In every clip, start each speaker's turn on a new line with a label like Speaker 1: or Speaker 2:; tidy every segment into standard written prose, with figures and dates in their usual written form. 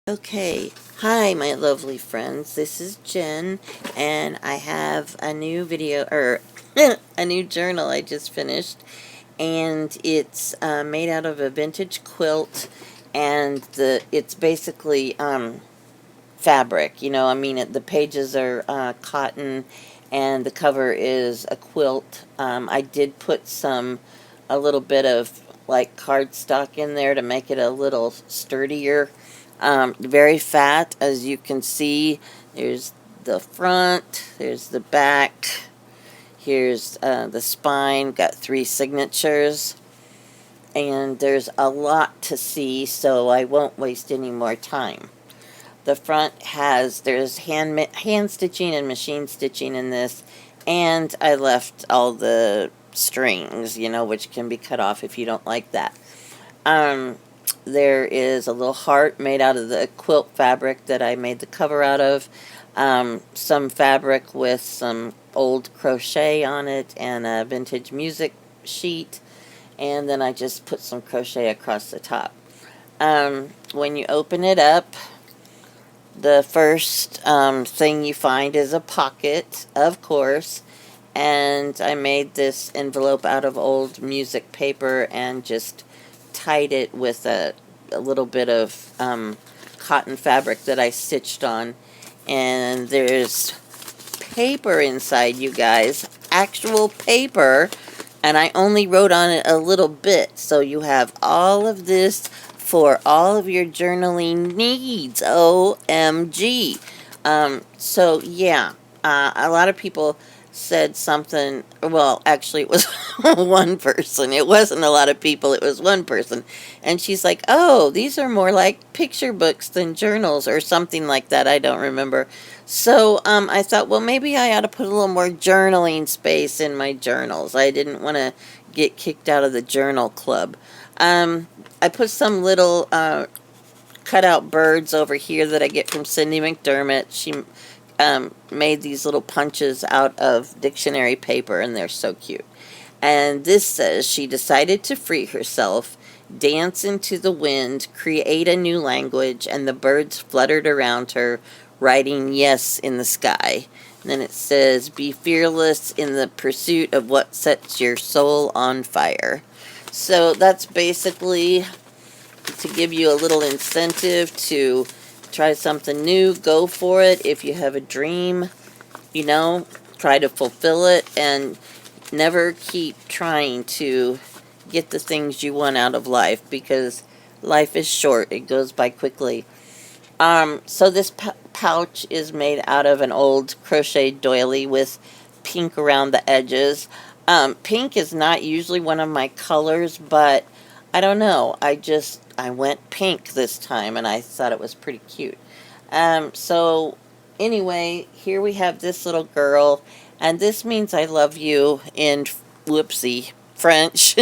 Speaker 1: Okay, hi my lovely friends, this is Jen, and I have a new video, or a new journal I just finished, and it's made out of a vintage quilt, and it's basically fabric, I mean, the pages are cotton, and the cover is a quilt. I did put a little bit of like cardstock in there to make it a little sturdier. Very fat, as you can see. There's the front, there's the back, here's the spine, got 3 signatures, and there's a lot to see, so I won't waste any more time. The front there's hand stitching and machine stitching in this, and I left all the strings, which can be cut off if you don't like that. Um, there is a little heart made out of the quilt fabric that I made the cover out of. Some fabric with some old crochet on it and a vintage music sheet. And then I just put some crochet across the top. When you open it up, the first thing you find is a pocket, of course. And I made this envelope out of old music paper and just tied it with a little bit of cotton fabric that I stitched on. And there's paper inside, you guys. Actual paper. And I only wrote on it a little bit. So you have all of this for all of your journaling needs. OMG. So, yeah. A lot of people said something. Well, actually, it was one person. It wasn't a lot of people. It was one person. And she's like, oh, these are more like picture books than journals or something like that. I don't remember. So I thought, well, maybe I ought to put a little more journaling space in my journals. I didn't want to get kicked out of the journal club. I put some little cutout birds over here that I get from Cindy McDermott. She made these little punches out of dictionary paper, and they're so cute. And this says she decided to free herself, dance into the wind, create a new language, and the birds fluttered around her, writing yes in the sky. And then it says, be fearless in the pursuit of what sets your soul on fire. So that's basically to give you a little incentive to try something new. Go for it. If you have a dream, try to fulfill it, and never keep trying to get the things you want out of life, because life is short. It goes by quickly. So this pouch is made out of an old crochet doily with pink around the edges. Pink is not usually one of my colors, but I don't know. I went pink this time, and I thought it was pretty cute. So anyway, here we have this little girl, and this means I love you in whoopsie French,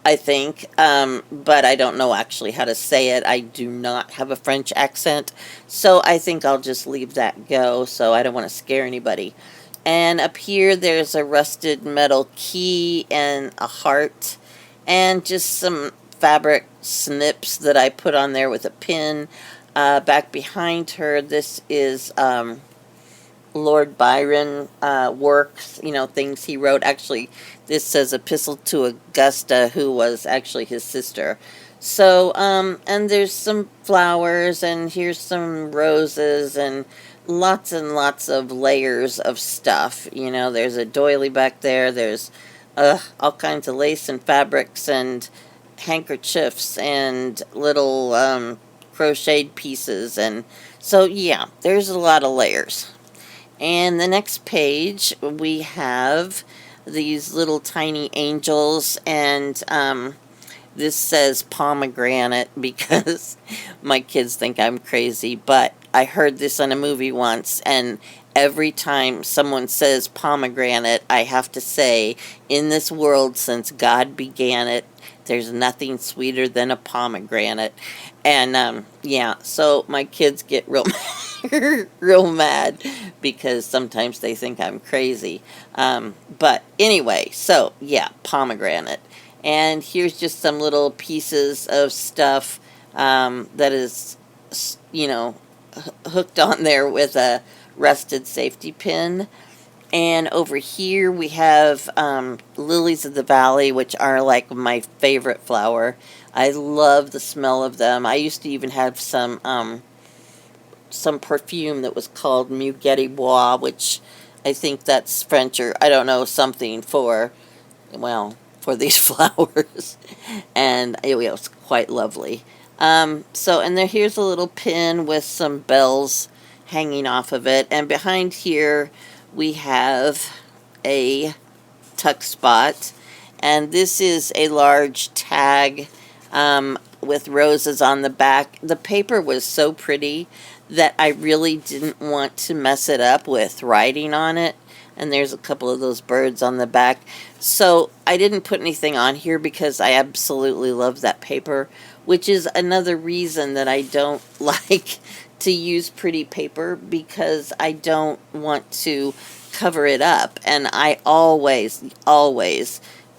Speaker 1: I think, but I don't know actually how to say it. I do not have a French accent, so I think I'll just leave that go, so I don't want to scare anybody. And up here, there's a rusted metal key and a heart, and just some fabric snips that I put on there with a pin. Back behind her, this is Lord Byron works, things he wrote. Actually, this says Epistle to Augusta, who was actually his sister. So, and there's some flowers, and here's some roses, and lots of layers of stuff. There's a doily back there. There's all kinds of lace and fabrics and handkerchiefs and little crocheted pieces. And so, yeah, there's a lot of layers. And the next page, we have these little tiny angels, and this says pomegranate because my kids think I'm crazy, but I heard this in a movie once, and every time someone says pomegranate, I have to say, in this world since God began it, there's nothing sweeter than a pomegranate. And yeah, so my kids get real real mad because sometimes they think I'm crazy. But anyway, so yeah, pomegranate. And here's just some little pieces of stuff that is you know, hooked on there with a rusted safety pin. And over here we have lilies of the valley, which are like my favorite flower. I love the smell of them. I used to even have some perfume that was called Muguet Bois, which I think that's French, or I don't know, something for, well, for these flowers. And it was quite lovely. And there, here's a little pin with some bells hanging off of it. And behind here we have a tuck spot. And this is a large tag with roses on the back. The paper was so pretty that I really didn't want to mess it up with writing on it. And there's a couple of those birds on the back. So I didn't put anything on here because I absolutely love that paper, which is another reason that I don't like to use pretty paper, because I don't want to cover it up. And I always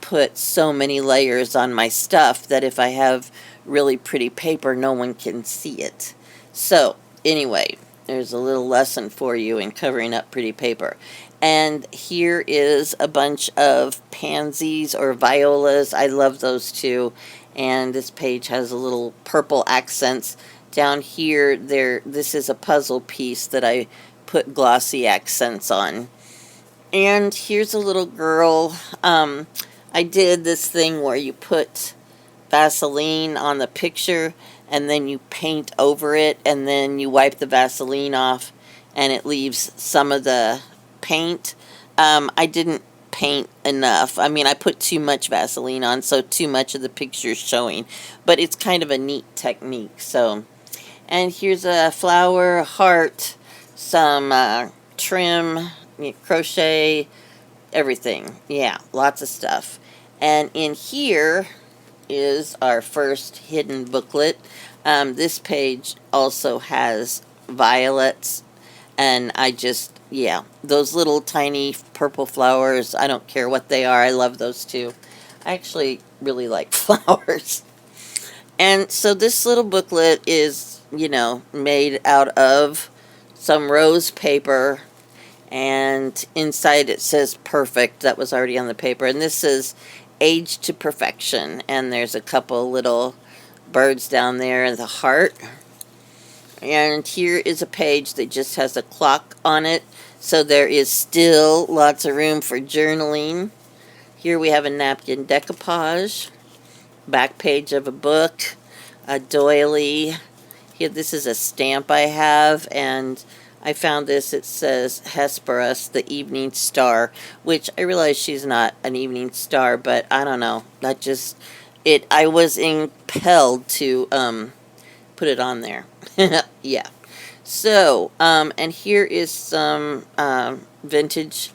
Speaker 1: put so many layers on my stuff that if I have really pretty paper, no one can see it. So anyway, there's a little lesson for you in covering up pretty paper. And here is a bunch of pansies or violas. I love those too. And this page has a little purple accents. Down here, this is a puzzle piece that I put glossy accents on. And here's a little girl. I did this thing where you put Vaseline on the picture and then you paint over it and then you wipe the Vaseline off and it leaves some of the paint. I didn't paint enough. I mean, I put too much Vaseline on, so too much of the picture is showing. But it's kind of a neat technique. So, and here's a flower, a heart, some trim, crochet, everything. Yeah, lots of stuff. And in here is our first hidden booklet. This page also has violets, and yeah, those little tiny purple flowers, I don't care what they are, I love those too. I actually really like flowers. And so this little booklet is, made out of some rose paper, and inside it says perfect. That was already on the paper. And this is age to perfection. And there's a couple little birds down there and the heart. And here is a page that just has a clock on it. So there is still lots of room for journaling. Here we have a napkin decoupage. Back page of a book. A doily. Here, this is a stamp I have, and I found this. It says Hesperus, the evening star, which I realize she's not an evening star, but I don't know. I was impelled to put it on there. Yeah. So, and here is some vintage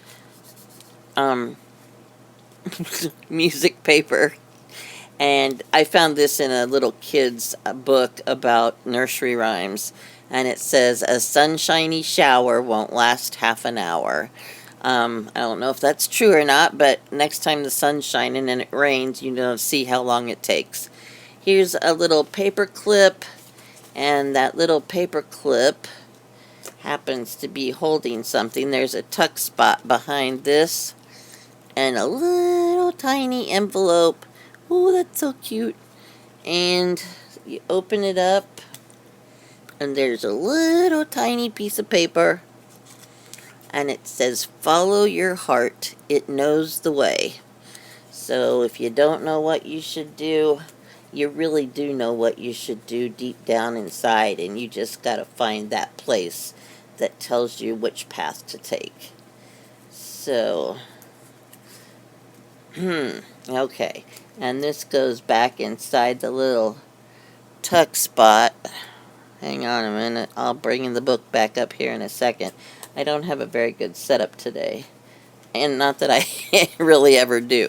Speaker 1: music paper. And I found this in a little kid's book about nursery rhymes. And it says, a sunshiny shower won't last half an hour. I don't know if that's true or not, but next time the sun's shining and it rains, see how long it takes. Here's a little paper clip, and that little paper clip happens to be holding something. There's a tuck spot behind this, and a little tiny envelope. Oh, that's so cute. And you open it up, and there's a little tiny piece of paper, and it says, follow your heart, it knows the way. So if you don't know what you should do, you really do know what you should do deep down inside, and you just got to find that place that tells you which path to take. So, okay. And this goes back inside the little tuck spot. Hang on a minute. I'll bring the book back up here in a second. I don't have a very good setup today. And not that I really ever do.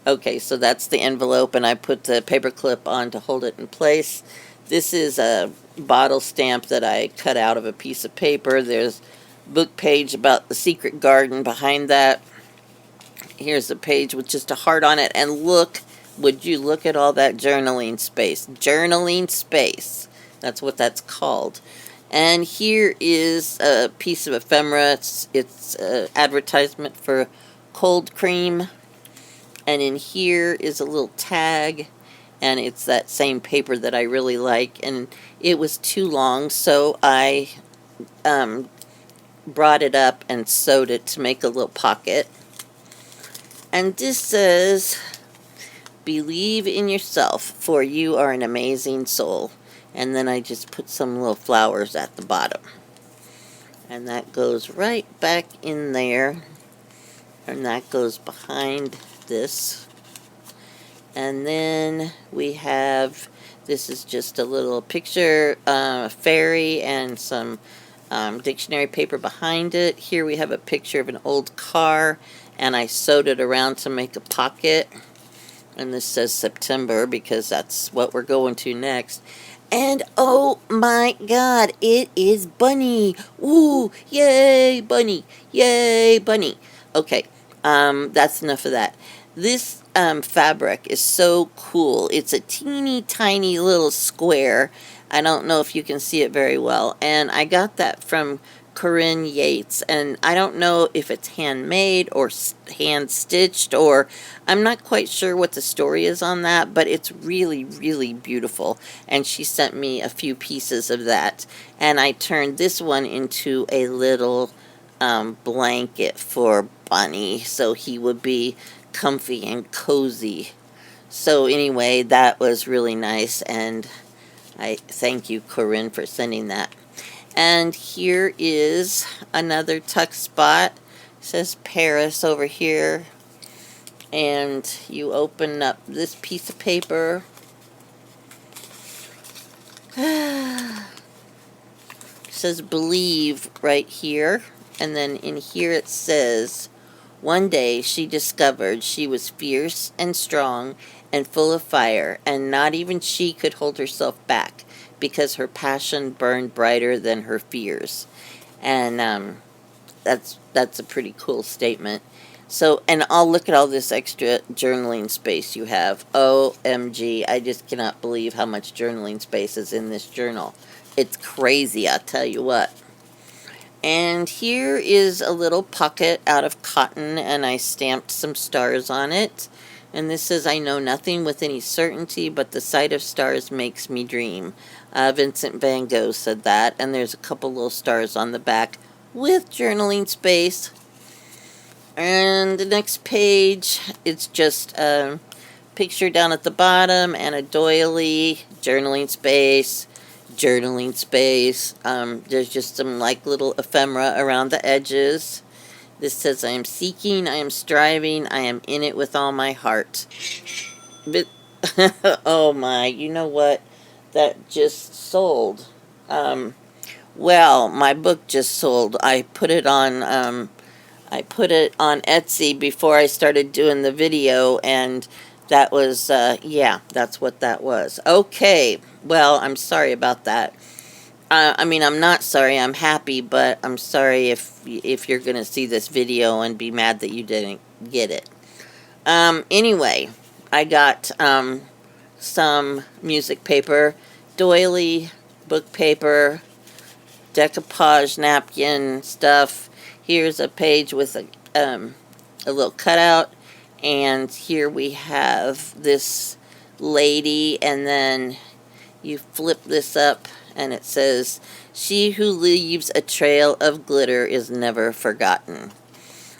Speaker 1: Okay, so that's the envelope, and I put the paper clip on to hold it in place. This is a bottle stamp that I cut out of a piece of paper. There's a book page about the secret garden behind that. Here's a page with just a heart on it, and would you look at all that journaling space. Journaling space. That's what that's called. And here is a piece of ephemera. It's advertisement for cold cream. And in here is a little tag, and it's that same paper that I really like. And it was too long, so I brought it up and sewed it to make a little pocket. And this says, "Believe in yourself, for you are an amazing soul." And then I just put some little flowers at the bottom. And that goes right back in there. And that goes behind this. And then we have, this is just a little picture, fairy and some dictionary paper behind it. Here we have a picture of an old car, and I sewed it around to make a pocket. And this says September because that's what we're going to next. And oh my god, it is Bunny. Woo, yay, Bunny. Yay, Bunny. Okay, that's enough of that. This fabric is so cool. It's a teeny tiny little square. I don't know if you can see it very well. And I got that from Corinne Yates, and I don't know if it's handmade or hand stitched, or I'm not quite sure what the story is on that, but it's really, really beautiful. And she sent me a few pieces of that, and I turned this one into a little blanket for Bunny, so he would be comfy and cozy. So anyway, that was really nice, and I thank you, Corinne, for sending that. And here is another tuck spot. It says Paris over here. And you open up this piece of paper. It says believe right here. And then in here it says, one day she discovered she was fierce and strong and full of fire, and not even she could hold herself back, because her passion burned brighter than her fears. And that's a pretty cool statement. So, and I'll look at all this extra journaling space you have. OMG, I just cannot believe how much journaling space is in this journal. It's crazy, I'll tell you what. And here is a little pocket out of cotton, and I stamped some stars on it. And this says, I know nothing with any certainty, but the sight of stars makes me dream. Vincent van Gogh said that, and there's a couple little stars on the back with journaling space. And the next page, it's just a picture down at the bottom and a doily, journaling space. There's just some like little ephemera around the edges. This says, I am seeking, I am striving, I am in it with all my heart. But, oh my, you know what? That just sold. Well, my book just sold. I put it on Etsy before I started doing the video, and that was, yeah, that's what that was. Okay, well, I'm sorry about that. I mean, I'm not sorry, I'm happy, but I'm sorry if you're going to see this video and be mad that you didn't get it. Anyway, I got some music paper, doily, book paper, decoupage napkin stuff. Here's a page with a little cutout, and here we have this lady, and then you flip this up, and it says, she who leaves a trail of glitter is never forgotten.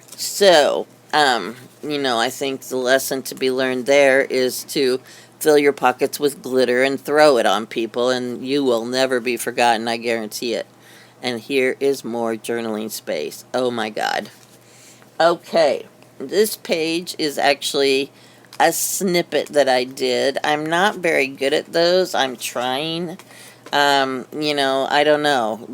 Speaker 1: So, you know, I think the lesson to be learned there is to fill your pockets with glitter and throw it on people, and you will never be forgotten, I guarantee it. And here is more journaling space. Oh my god. Okay, this page is actually a snippet that I did. I'm not very good at those. I'm trying. You know, I don't know.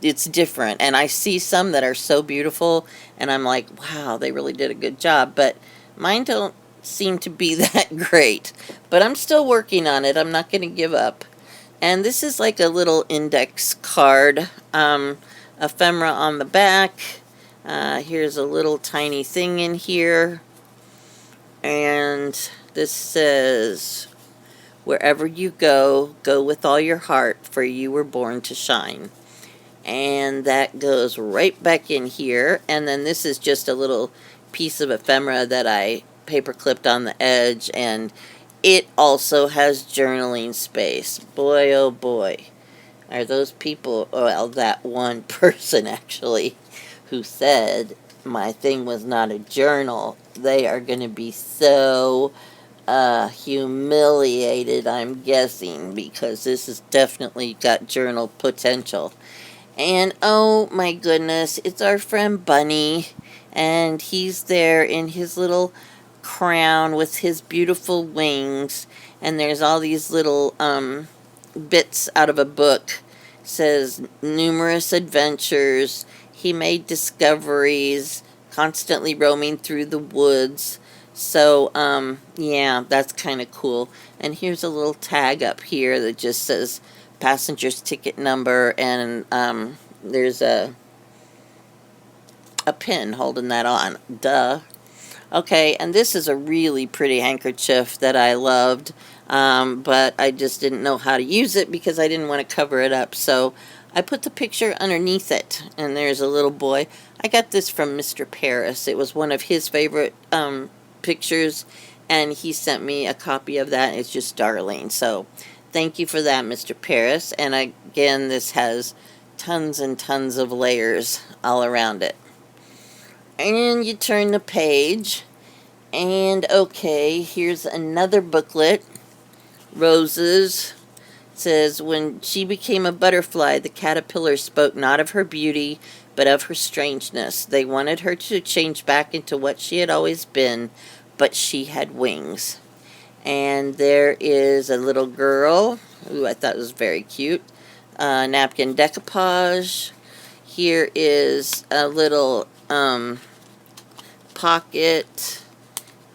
Speaker 1: It's different. And I see some that are so beautiful, and I'm like, wow, they really did a good job. But mine don't seem to be that great. But I'm still working on it. I'm not going to give up. And this is like a little index card. Ephemera on the back. Here's a little tiny thing in here. And this says, Wherever you go, go with all your heart, for you were born to shine. And that goes right back in here. And then this is just a little piece of ephemera that I paper clipped on the edge, and it also has journaling space. Boy, oh boy, are those people, well, that one person actually, who said my thing was not a journal, they are going to be so humiliated, I'm guessing, because this has definitely got journal potential. And oh my goodness, it's our friend Bunny, and he's there in his little crown with his beautiful wings, and there's all these little bits out of a book. It says numerous adventures. He made discoveries, constantly roaming through the woods. So, yeah, that's kind of cool. And here's a little tag up here that just says passenger's ticket number, and there's a pin holding that on. Duh. Okay, and this is a really pretty handkerchief that I loved, but I just didn't know how to use it because I didn't want to cover it up. So I put the picture underneath it, and there's a little boy. I got this from Mr. Paris. It was one of his favorite pictures, and he sent me a copy of that. It's just darling. So thank you for that, Mr. Paris. And again, this has tons and tons of layers all around it. And you turn the page, and okay, here's another booklet. Roses. It says, when she became a butterfly, the caterpillars spoke not of her beauty, but of her strangeness. They wanted her to change back into what she had always been, but she had wings. And there is a little girl, who I thought was very cute. Napkin decoupage. Here is a little pocket,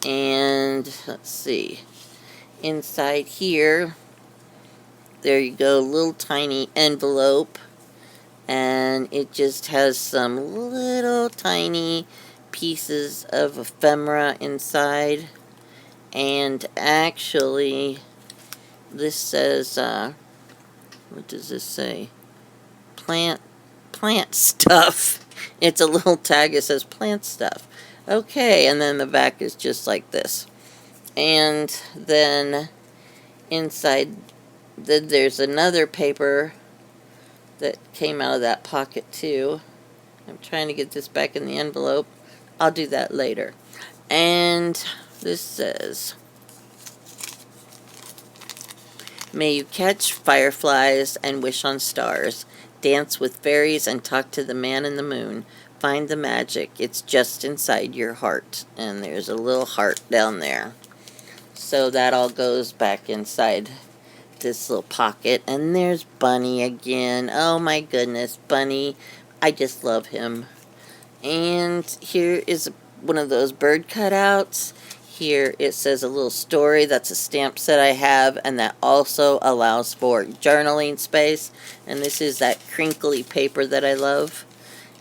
Speaker 1: and let's see, inside here, there you go, little tiny envelope, and it just has some little tiny pieces of ephemera inside. And actually, this says, what does this say? Plant stuff. It's a little tag that says plant stuff. Okay, and then the back is just like this. And then inside, there's another paper that came out of that pocket too. I'm trying to get this back in the envelope. I'll do that later. And this says, may you catch fireflies and wish on stars, dance with fairies and talk to the man in the moon. Find the magic. It's just inside your heart. And there's a little heart down there. So that all goes back inside this little pocket. And there's Bunny again. Oh my goodness, Bunny. I just love him. And here is one of those bird cutouts. Here it says a little story. That's a stamp set I have, and that also allows for journaling space. And this is that crinkly paper that I love.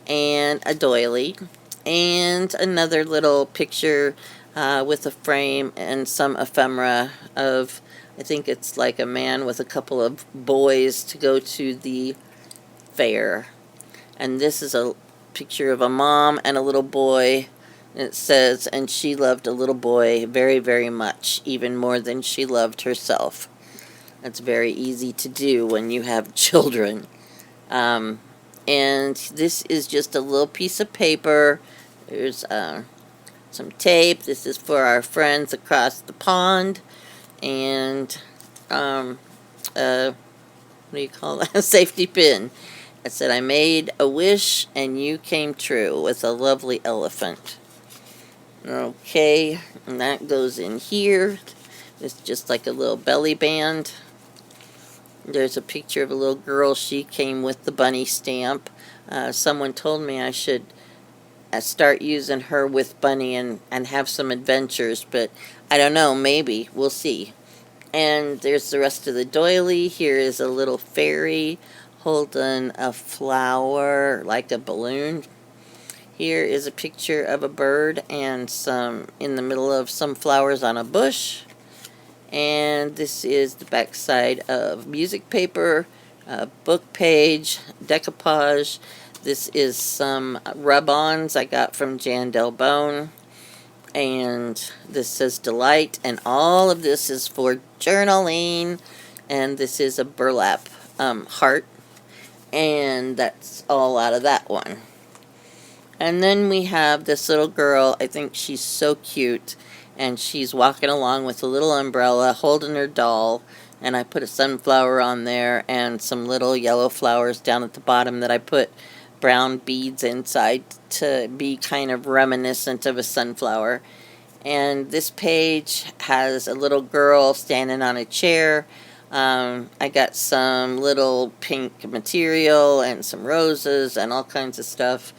Speaker 1: And a doily, and another little picture with a frame and some ephemera of, I think it's like a man with a couple of boys to go to the fair. And this is a picture of a mom and a little boy. And it says, and she loved a little boy very, very much, even more than she loved herself. That's very easy to do when you have children. And this is just a little piece of paper. There's some tape. This is for our friends across the pond. And, what do you call that? A safety pin. It said, I made a wish and you came true, with a lovely elephant. Okay, and that goes in here. It's just like a little belly band. There's a picture of a little girl. She came with the bunny stamp. Someone told me I should start using her with Bunny and have some adventures, but I don't know, maybe. We'll see. And there's the rest of the doily. Here is a little fairy holding a flower like a balloon. Here is a picture of a bird and some in the middle of some flowers on a bush. And this is the back side of music paper, book page, decoupage. This is some rub-ons I got from Jan Del Bone. And this says Delight, and all of this is for journaling. And this is a burlap heart, and that's all out of that one. And then we have this little girl. I think she's so cute, and she's walking along with a little umbrella holding her doll, and I put a sunflower on there and some little yellow flowers down at the bottom that I put brown beads inside to be kind of reminiscent of a sunflower. And this page has a little girl standing on a chair. I got some little pink material and some roses and all kinds of stuff.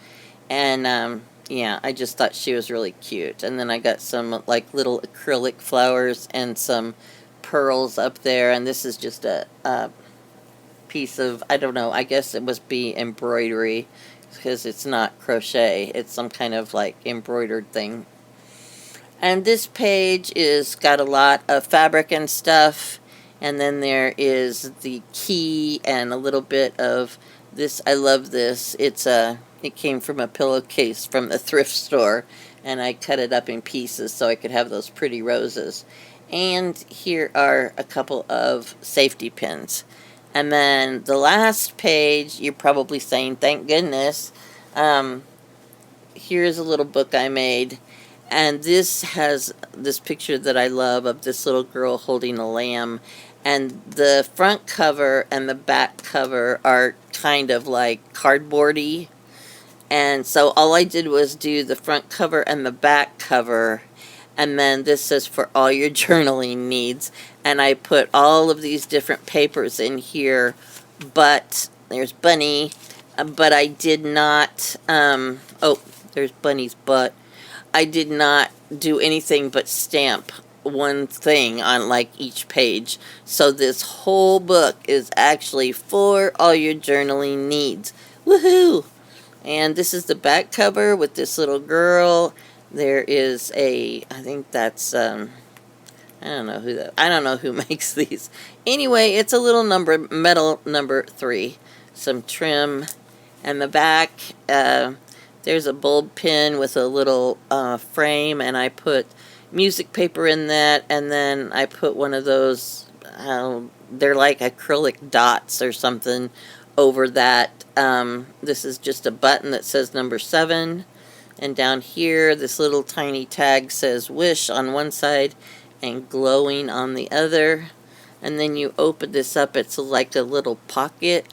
Speaker 1: And yeah, I just thought she was really cute. And then I got some like little acrylic flowers and some pearls up there. And this is just a piece of, I don't know, I guess it must be embroidery because it's not crochet. It's some kind of like embroidered thing. And this page is got a lot of fabric and stuff. And then there is the key and a little bit of this. I love this. It came from a pillowcase from the thrift store, and I cut it up in pieces so I could have those pretty roses. And here are a couple of safety pins. And then the last page, you're probably saying, thank goodness. Here's a little book I made. And this has this picture that I love of this little girl holding a lamb. And the front cover and the back cover are kind of like cardboardy. And so all I did was do the front cover and the back cover. And then this says for all your journaling needs. And I put all of these different papers in here. But there's Bunny. But I did not, oh, there's Bunny's butt. I did not do anything but stamp one thing on like each page. So this whole book is actually for all your journaling needs. Woohoo! And this is the back cover with this little girl. There is I think that's, I don't know who makes these. Anyway, it's a little metal number 3. Some trim. And the back, there's a bulb pin with a little frame, and I put music paper in that, and then I put one of those, they're like acrylic dots or something over that. This is just a button that says number 7, and down here this little tiny tag says wish on one side and glowing on the other. And then you open this up, it's like a little pocket.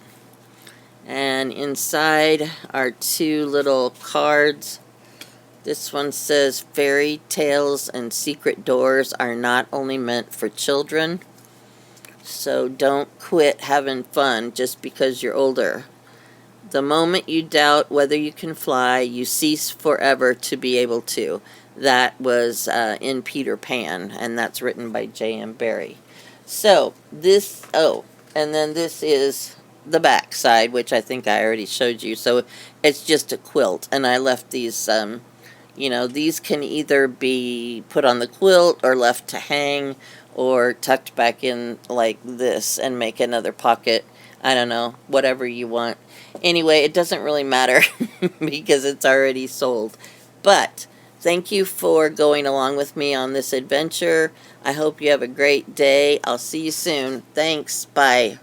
Speaker 1: And inside are 2 little cards. This one says, fairy tales and secret doors are not only meant for children, so don't quit having fun just because you're older. The moment you doubt whether you can fly, you cease forever to be able to. That was in Peter Pan, and that's written by J.M. Barrie. So, this, and then this is the back side, which I think I already showed you. So it's just a quilt, and I left these, these can either be put on the quilt or left to hang or tucked back in like this and make another pocket. I don't know, whatever you want. Anyway, it doesn't really matter because it's already sold. But thank you for going along with me on this adventure. I hope you have a great day. I'll see you soon. Thanks. Bye.